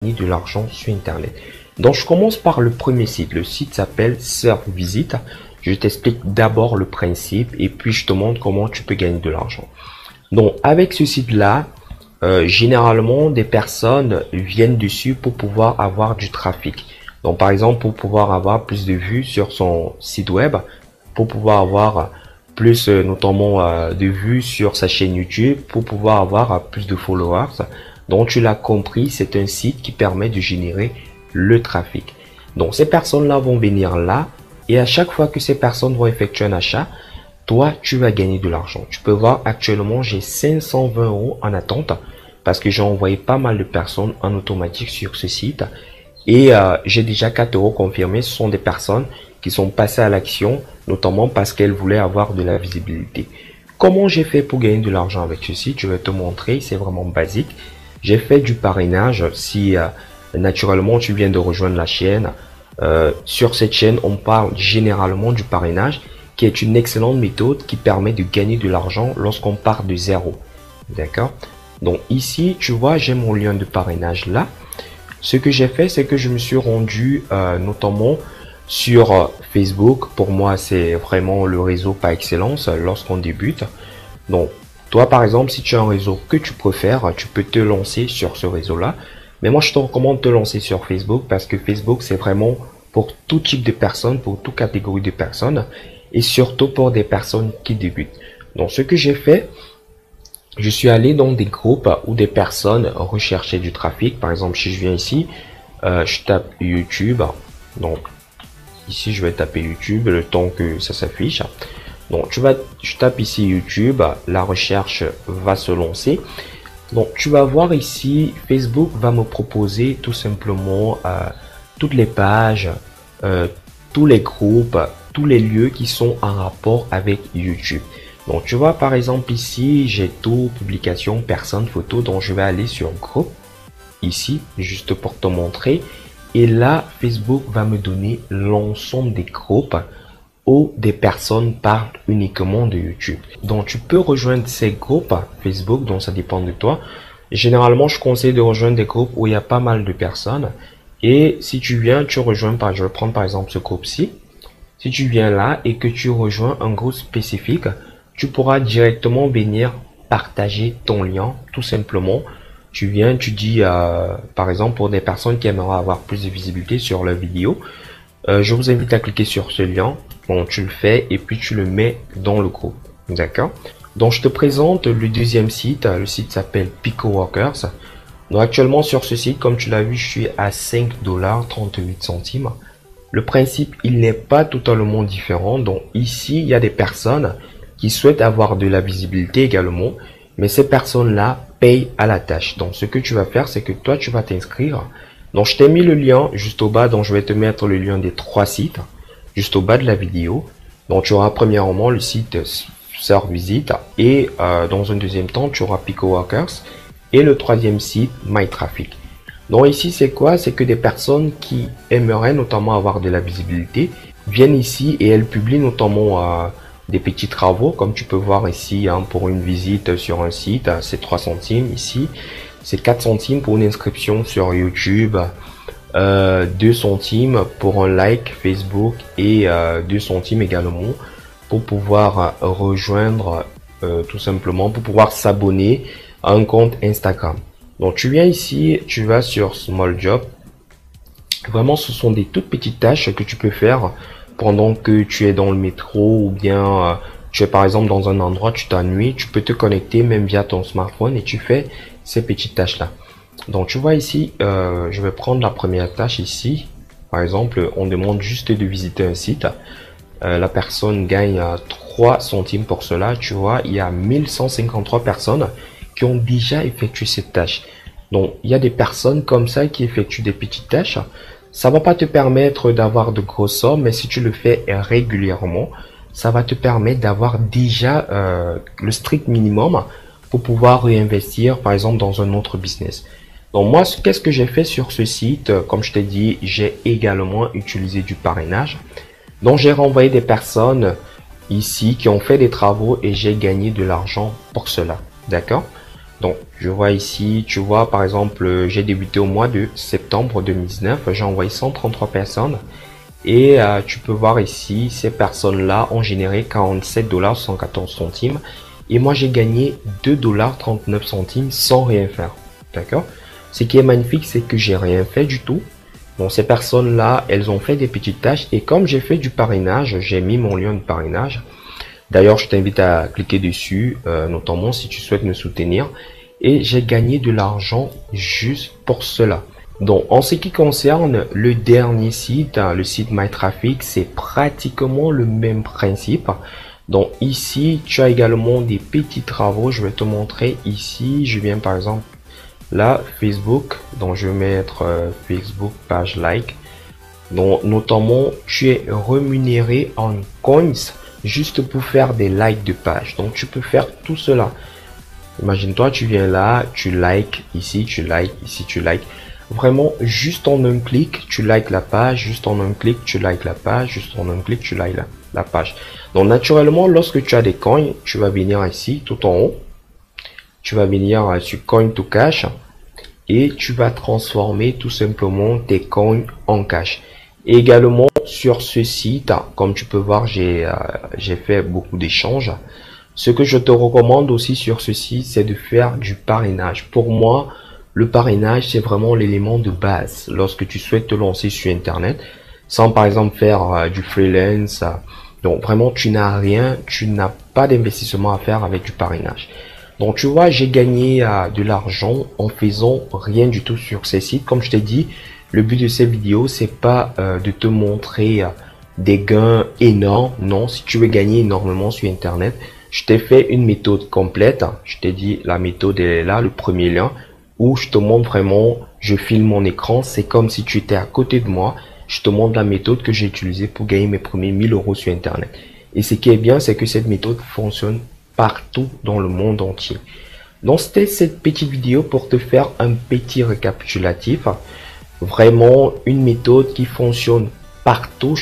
de l'argent sur internet. Donc je commence par le premier site. Le site s'appelle SurfVisit. Je t'explique d'abord le principe et puis je te montre comment tu peux gagner de l'argent. Donc avec ce site là, généralement des personnes viennent dessus pour pouvoir avoir du trafic. Donc par exemple pour pouvoir avoir plus de vues sur son site web, pour pouvoir avoir plus notamment de vues sur sa chaîne YouTube, pour pouvoir avoir plus de followers. Donc tu l'as compris, c'est un site qui permet de générer le trafic. Donc ces personnes-là vont venir là et à chaque fois que ces personnes vont effectuer un achat, toi tu vas gagner de l'argent. Tu peux voir actuellement j'ai 520 € en attente parce que j'ai envoyé pas mal de personnes en automatique sur ce site et j'ai déjà 4 € confirmés. Ce sont des personnes qui sont passées à l'action, notamment parce qu'elles voulaient avoir de la visibilité. Comment j'ai fait pour gagner de l'argent avec ce site? Je vais te montrer, c'est vraiment basique. J'ai fait du parrainage. Si naturellement tu viens de rejoindre la chaîne, sur cette chaîne on parle généralement du parrainage, qui est une excellente méthode qui permet de gagner de l'argent lorsqu'on part de zéro. D'accord? Donc ici tu vois j'ai mon lien de parrainage là. Ce que j'ai fait, c'est que je me suis rendu notamment sur Facebook. Pour moi c'est vraiment le réseau par excellence lorsqu'on débute. Donc toi, par exemple, si tu as un réseau que tu préfères, tu peux te lancer sur ce réseau-là. Mais moi, je te recommande de te lancer sur Facebook parce que Facebook, c'est vraiment pour tout type de personnes, pour toute catégorie de personnes et surtout pour des personnes qui débutent. Donc, ce que j'ai fait, je suis allé dans des groupes où des personnes recherchaient du trafic. Par exemple, si je viens ici, je tape YouTube. Donc, ici, je vais taper YouTube le temps que ça s'affiche. Donc je tape ici YouTube, la recherche va se lancer. Donc tu vas voir ici, Facebook va me proposer tout simplement toutes les pages, tous les groupes, tous les lieux qui sont en rapport avec YouTube. Donc tu vois par exemple ici, j'ai tout, publication, personne, photo. Donc je vais aller sur groupe, ici, juste pour te montrer. Et là, Facebook va me donner l'ensemble des groupes où des personnes parlent uniquement de YouTube. Donc tu peux rejoindre ces groupes Facebook, donc ça dépend de toi. Généralement, je conseille de rejoindre des groupes où il y a pas mal de personnes. Et si tu viens, tu rejoins je vais prendre par exemple ce groupe-ci. Si tu viens là et que tu rejoins un groupe spécifique, tu pourras directement venir partager ton lien, tout simplement. Tu viens, tu dis par exemple pour des personnes qui aimeraient avoir plus de visibilité sur leur vidéo, je vous invite à cliquer sur ce lien. Bon, tu le fais et puis tu le mets dans le groupe. D'accord? Donc, je te présente le deuxième site. Le site s'appelle PicoWorkers. Donc, actuellement, sur ce site, comme tu l'as vu, je suis à 5,38 $. Le principe, il n'est pas totalement différent. Donc, ici, il y a des personnes qui souhaitent avoir de la visibilité également. Mais ces personnes-là payent à la tâche. Donc, ce que tu vas faire, c'est que toi, tu vas t'inscrire. Donc, je t'ai mis le lien juste au bas. Donc, je vais te mettre le lien des 3 sites juste au bas de la vidéo. Donc tu auras premièrement le site SurfVisit et dans un deuxième temps tu auras PicoWorkers et le troisième site MyTraffic. Donc ici c'est quoi? C'est que des personnes qui aimeraient notamment avoir de la visibilité viennent ici et elles publient notamment des petits travaux comme tu peux voir ici pour une visite sur un site c'est 3 centimes, ici c'est 4 centimes pour une inscription sur YouTube, 2 centimes pour un like Facebook et 2 centimes également pour pouvoir rejoindre tout simplement pour pouvoir s'abonner à un compte Instagram. Donc tu viens ici, tu vas sur Small Job. Vraiment ce sont des toutes petites tâches que tu peux faire pendant que tu es dans le métro ou bien tu es par exemple dans un endroit, tu t'ennuies, tu peux te connecter même via ton smartphone et tu fais ces petites tâches là. Donc tu vois ici, je vais prendre la première tâche ici. Par exemple, on demande juste de visiter un site. La personne gagne 3 centimes pour cela. Tu vois, il y a 1153 personnes qui ont déjà effectué cette tâche. Donc il y a des personnes comme ça qui effectuent des petites tâches. Ça va pas te permettre d'avoir de grosses sommes, mais si tu le fais régulièrement, ça va te permettre d'avoir déjà le strict minimum pour pouvoir réinvestir par exemple dans un autre business. Donc moi, qu'est-ce que j'ai fait sur ce site? Comme je t'ai dit, j'ai également utilisé du parrainage. Donc j'ai renvoyé des personnes ici qui ont fait des travaux et j'ai gagné de l'argent pour cela. D'accord? Donc, je vois ici, tu vois, par exemple, j'ai débuté au mois de septembre 2019. J'ai envoyé 133 personnes. Et tu peux voir ici, ces personnes-là ont généré 47,114 $. Et moi, j'ai gagné 2,39 $ sans rien faire. D'accord? Ce qui est magnifique, c'est que j'ai rien fait du tout. Donc, ces personnes-là, elles ont fait des petites tâches. Et comme j'ai fait du parrainage, j'ai mis mon lien de parrainage. D'ailleurs, je t'invite à cliquer dessus, notamment si tu souhaites me soutenir. Et j'ai gagné de l'argent juste pour cela. Donc, en ce qui concerne le dernier site, le site MyTraffic, c'est pratiquement le même principe. Donc, ici, tu as également des petits travaux. Je vais te montrer ici. Je viens par exemple là, Facebook. Donc, je vais mettre Facebook page like. Donc, notamment, tu es rémunéré en coins juste pour faire des likes de page. Donc, tu peux faire tout cela. Imagine-toi, tu viens là, tu likes, ici, tu likes, ici, tu likes. Vraiment, juste en un clic, tu likes la page, juste en un clic, tu likes la page, juste en un clic, tu likes la page. Donc, naturellement, lorsque tu as des coins, tu vas venir ici, tout en haut. Tu vas venir sur Coin to Cash et tu vas transformer tout simplement tes coins en cash. Et également, sur ce site, comme tu peux voir, j'ai fait beaucoup d'échanges. Ce que je te recommande aussi sur ce site, c'est de faire du parrainage. Pour moi, le parrainage, c'est vraiment l'élément de base lorsque tu souhaites te lancer sur Internet, sans par exemple faire du freelance. Donc vraiment, tu n'as rien, tu n'as pas d'investissement à faire avec du parrainage. Donc tu vois, j'ai gagné de l'argent en faisant rien du tout sur ces sites. Comme je t'ai dit, le but de ces vidéos, c'est pas de te montrer des gains énormes. Non, si tu veux gagner énormément sur Internet, je t'ai fait une méthode complète. Je t'ai dit, la méthode est là, le premier lien, où je te montre vraiment, je filme mon écran. C'est comme si tu étais à côté de moi. Je te montre la méthode que j'ai utilisée pour gagner mes premiers 1000 € sur Internet. Et ce qui est bien, c'est que cette méthode fonctionne partout dans le monde entier. Donc, c'était cette petite vidéo pour te faire un petit récapitulatif. Vraiment, une méthode qui fonctionne partout.